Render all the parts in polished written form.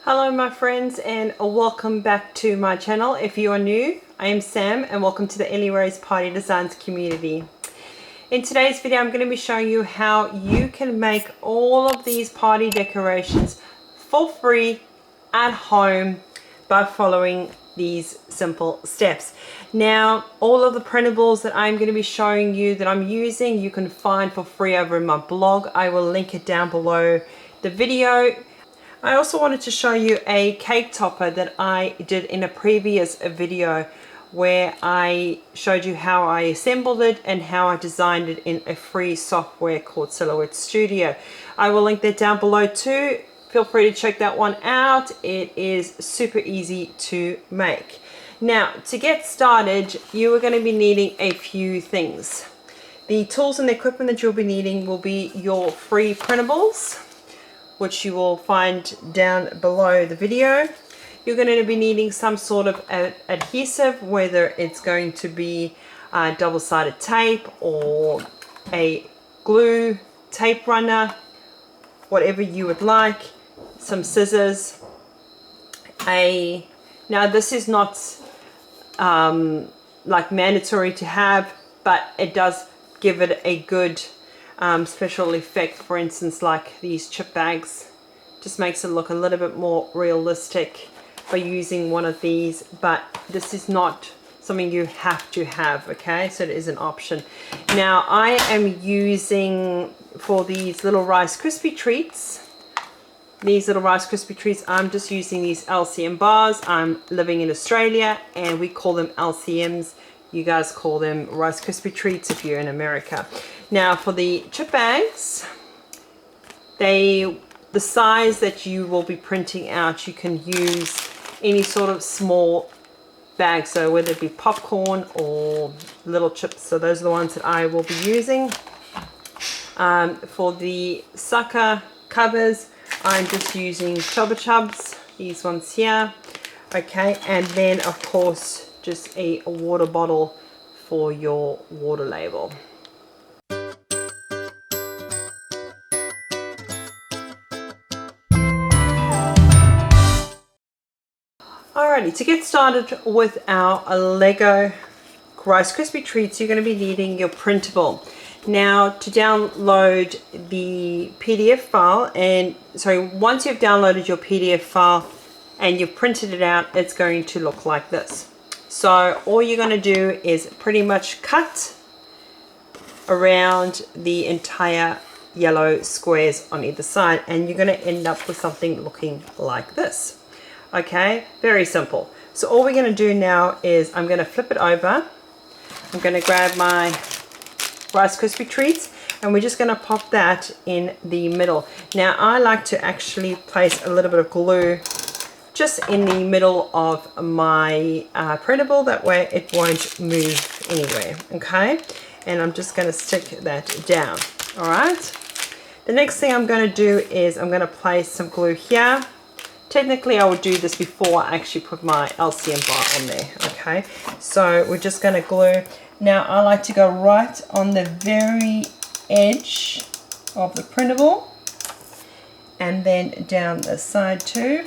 Hello my friends, and welcome back to my channel. If you are new, I am Sam and welcome to the Ellie Rose Party Designs community. In today's video I'm going to be showing you how you can make all of these party decorations for free at home by following these simple steps. Now all of the printables that I'm going to be showing you that I'm using you can find for free over in my blog. I will link it down below the video. I also wanted to show you a cake topper that I did in a previous video where I showed you how I assembled it and how I designed it in a free software called Silhouette Studio. I will link that down below too. Feel free to check that one out. It is super easy to make. Now to get started you are going to be needing a few things. The tools and the equipment that you'll be needing will be your free printables, which you will find down below the video. You're going to be needing some sort of adhesive, whether it's going to be double-sided tape or a glue tape runner, whatever you would like, some scissors. Now this is not like mandatory to have, but it does give it a good special effect. For instance, like these chip bags, just makes it look a little bit more realistic by using one of these, but this is not something you have to have, okay? So it is an option. Now I am using, for these little Rice Krispie treats, I'm just using these LCM bars. I'm living in Australia and we call them LCMs. You guys call them Rice Krispie treats if you're in America. Now for the chip bags, the size that you will be printing out, you can use any sort of small bag, so whether it be popcorn or little chips. So those are the ones that I will be using. For the sucker covers, I'm just using Chupa Chups, these ones here. Okay, and then of course just a water bottle for your water label. Alrighty, to get started with our Lego Rice Krispie treats, you're going to be needing your printable. Now to download the PDF file, and so once you've downloaded your PDF file and you've printed it out, it's going to look like this. So all you're going to do is pretty much cut around the entire yellow squares on either side, and you're going to end up with something looking like this. Okay, very simple. So all we're going to do now is I'm going to flip it over. I'm going to grab my Rice Krispie treats and we're just going to pop that in the middle. Now I like to actually place a little bit of glue just in the middle of my printable, that way it won't move anywhere. Okay, and I'm just going to stick that down. All right, the next thing I'm going to do is I'm going to place some glue here. Technically I would do this before I actually put my LCM bar on there. Okay, so we're just going to glue. Now I like to go right on the very edge of the printable and then down the side too,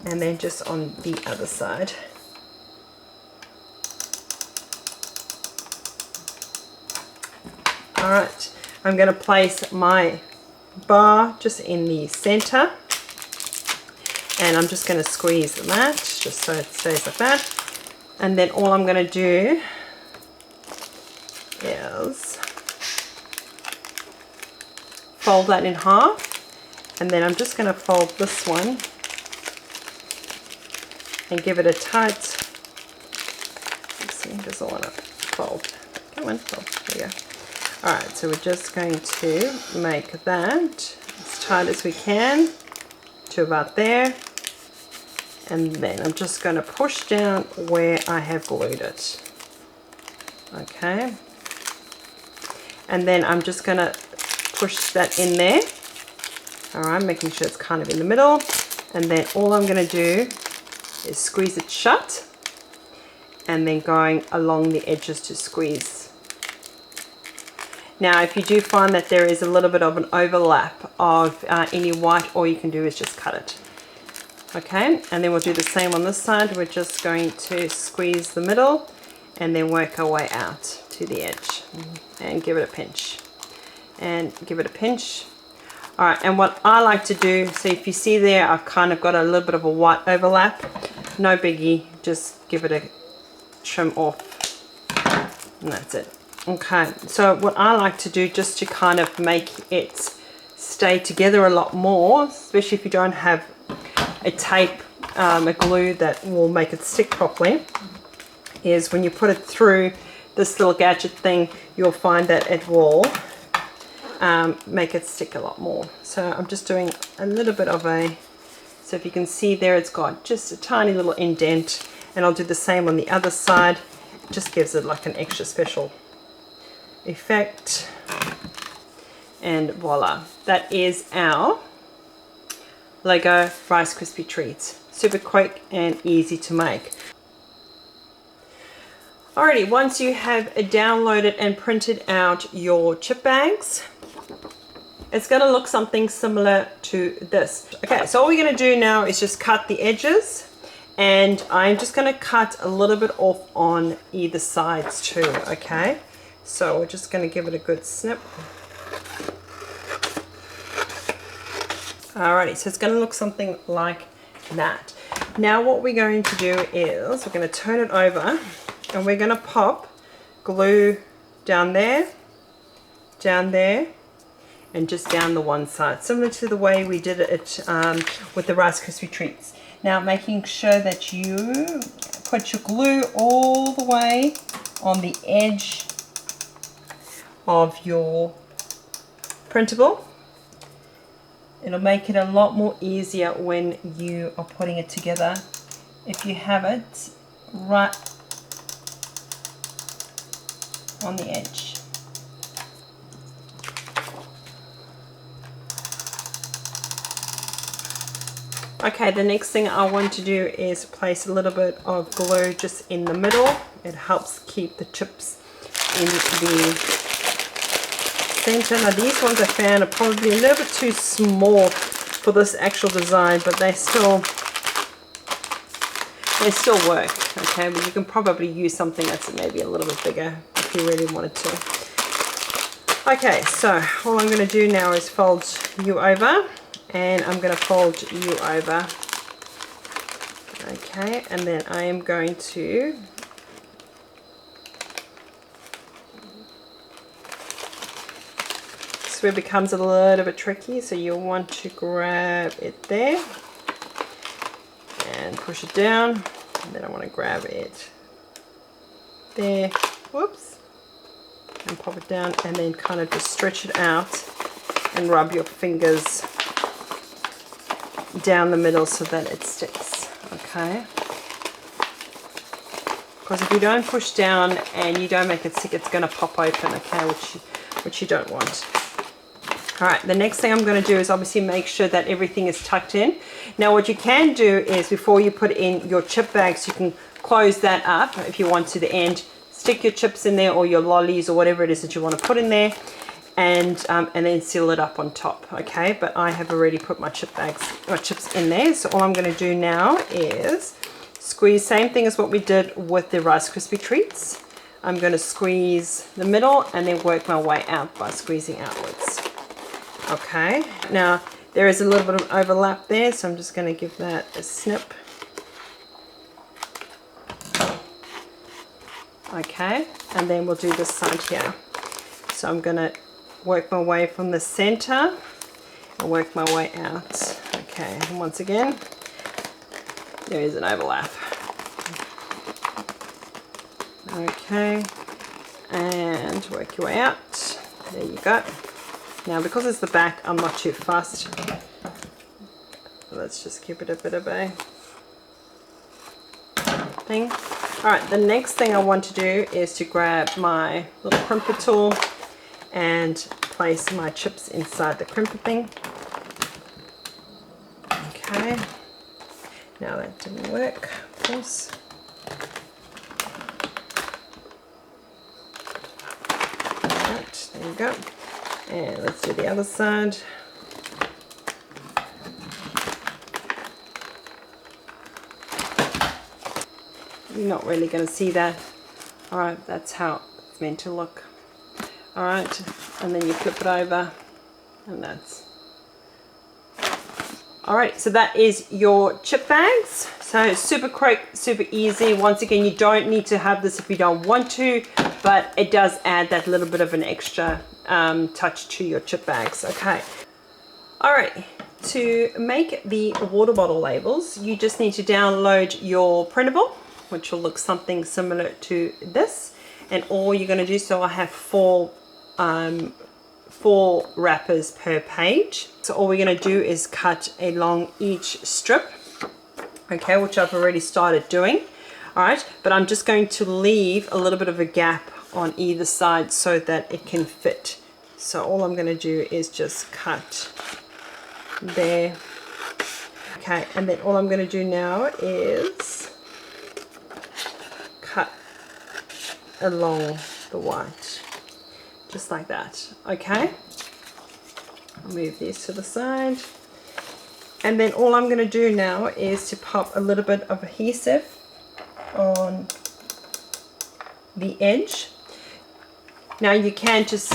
and then just on the other side. Alright, I'm going to place my bar just in the center and I'm just going to squeeze that just so it stays like that, and then all I'm going to do is fold that in half, and then I'm just going to fold this one and give it a tight, let's see, doesn't want to fold, come on, fold, there you go. Alright, so we're just going to make that as tight as we can to about there, and then I'm just going to push down where I have glued it. Okay, and then I'm just going to push that in there. Alright, making sure it's kind of in the middle, and then all I'm going to do is squeeze it shut and then going along the edges to squeeze. Now, if you do find that there is a little bit of an overlap of any white, all you can do is just cut it. Okay, and then we'll do the same on this side. We're just going to squeeze the middle and then work our way out to the edge and give it a pinch and give it a pinch. All right, and what I like to do, so if you see there, I've kind of got a little bit of a white overlap. No biggie, just give it a trim off and that's it. Okay, so what I like to do just to kind of make it stay together a lot more, especially if you don't have a tape, a glue that will make it stick properly, is when you put it through this little gadget thing, you'll find that it will make it stick a lot more. So I'm just doing a little bit of a, so if you can see there, it's got just a tiny little indent, and I'll do the same on the other side. It just gives it like an extra special effect, and voila, that is our Lego Rice Krispie treats. Super quick and easy to make. Alrighty, once you have downloaded and printed out your chip bags, it's going to look something similar to this. Okay, so all we're going to do now is just cut the edges, and I'm just going to cut a little bit off on either sides too. Okay, so we're just going to give it a good snip. Alrighty, so it's going to look something like that. Now what we're going to do is we're going to turn it over, and we're going to pop glue down there, and just down the one side, similar to the way we did it with the Rice Krispie treats. Now making sure that you put your glue all the way on the edge of your printable. It'll make it a lot more easier when you are putting it together if you have it right on the edge. Okay, the next thing I want to do is place a little bit of glue just in the middle. It helps keep the chips in the center. Now these ones I found are probably a little bit too small for this actual design, but they still work. Okay, but you can probably use something that's maybe a little bit bigger if you really wanted to. Okay, so all I'm going to do now is fold you over, and I'm going to fold you over. Okay, and then I am going to this where it becomes a little bit tricky, so you'll want to grab it there and push it down, and then I want to grab it there, whoops, and pop it down, and then kind of just stretch it out and rub your fingers down the middle so that it sticks. Okay, because if you don't push down and you don't make it stick, it's going to pop open. Okay, which you don't want. All right, the next thing I'm going to do is obviously make sure that everything is tucked in. Now what you can do is before you put in your chip bags, you can close that up if you want to the end, stick your chips in there or your lollies or whatever it is that you want to put in there, and then seal it up on top. Okay, but I have already put my chips in there, so all I'm going to do now is squeeze, same thing as what we did with the Rice Krispie treats. I'm going to squeeze the middle and then work my way out by squeezing outwards. Okay, now there is a little bit of overlap there, so I'm just going to give that a snip. Okay, and then we'll do this side here. So I'm going to work my way from the center and work my way out. Okay, and once again, there is an overlap. Okay, and work your way out. There you go. Now because it's the back, I'm not too fussed. Let's just keep it a bit of a thing. Alright, the next thing I want to do is to grab my little crimper tool and place my chips inside the crimper thing. Okay, now that didn't work, of course. Alright, there we go. And let's do the other side. You're not really going to see that. Alright, that's how it's meant to look. Alright, and then you flip it over, and that's... Alright, so that is your chip bags. So super quick, super easy. Once again, you don't need to have this if you don't want to, but it does add that little bit of an extra touch to your chip bags. Okay. Alright, to make the water bottle labels, you just need to download your printable, which will look something similar to this. And all you're going to do, so I have four wrappers per page. So all we're going to do is cut along each strip, okay, which I've already started doing. All right, but I'm just going to leave a little bit of a gap on either side so that it can fit. So all I'm going to do is just cut there. Okay, and then all I'm going to do now is cut along the white, just like that. Okay, I'll move these to the side, and then all I'm going to do now is to pop a little bit of adhesive on the edge. Now you can just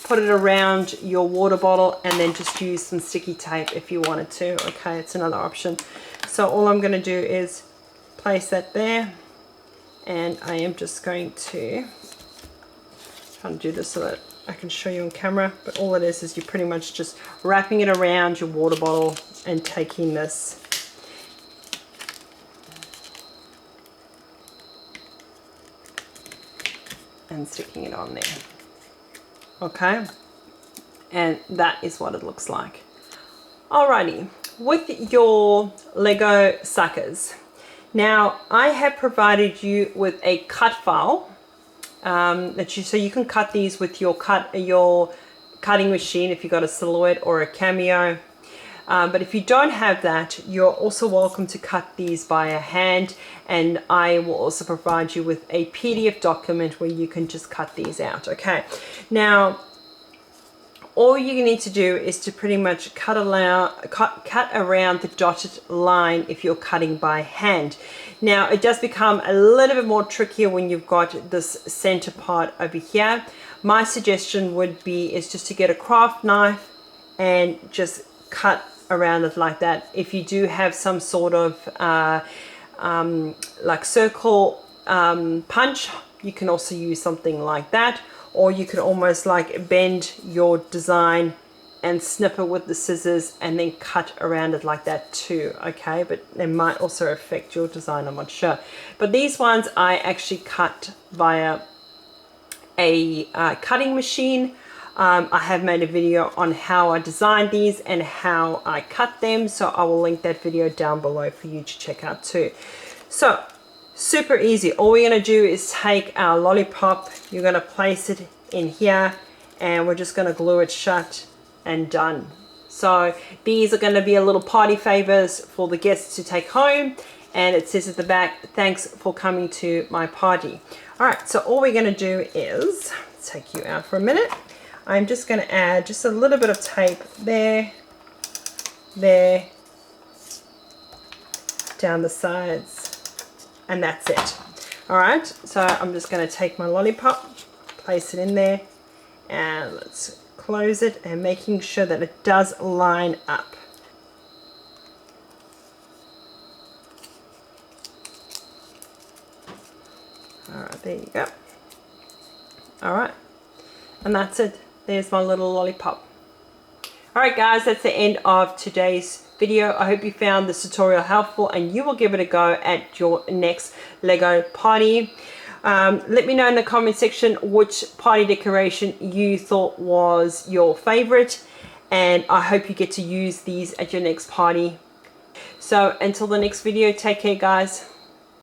put it around your water bottle and then just use some sticky tape if you wanted to. Okay, it's another option. So all I'm going to do is place that there, and I am just going to try and do this so that I can show you on camera, but all it is you're pretty much just wrapping it around your water bottle and taking this and sticking it on there. Okay, and that is what it looks like. Alrighty, with your Lego suckers, now I have provided you with a cut file so you can cut these with your cutting machine if you've got a Silhouette or a Cameo. But if you don't have that, you're also welcome to cut these by hand, and I will also provide you with a PDF document where you can just cut these out. Okay, now all you need to do is to pretty much cut around the dotted line if you're cutting by hand. Now it does become a little bit more trickier when you've got this center part over here. My suggestion would be is just to get a craft knife and just cut around it like that. If you do have some sort of like circle punch, you can also use something like that, or you could almost like bend your design and snip it with the scissors and then cut around it like that too. Okay, but it might also affect your design, I'm not sure. But these ones I actually cut via a cutting machine. I have made a video on how I designed these and how I cut them, so I will link that video down below for you to check out too. So super easy. All we're going to do is take our lollipop, you're going to place it in here, and we're just going to glue it shut, and done. So these are going to be a little party favors for the guests to take home, and it says at the back, thanks for coming to my party. All right, so all we're going to do is take you out for a minute. I'm just going to add just a little bit of tape there, down the sides, and that's it. All right, so I'm just going to take my lollipop, place it in there, and let's close it, and making sure that it does line up. All right, there you go. All right, and that's it. There's my little lollipop. Alright guys, that's the end of today's video. I hope you found this tutorial helpful and you will give it a go at your next Lego party. Let me know in the comment section which party decoration you thought was your favorite, and I hope you get to use these at your next party. So until the next video, take care guys.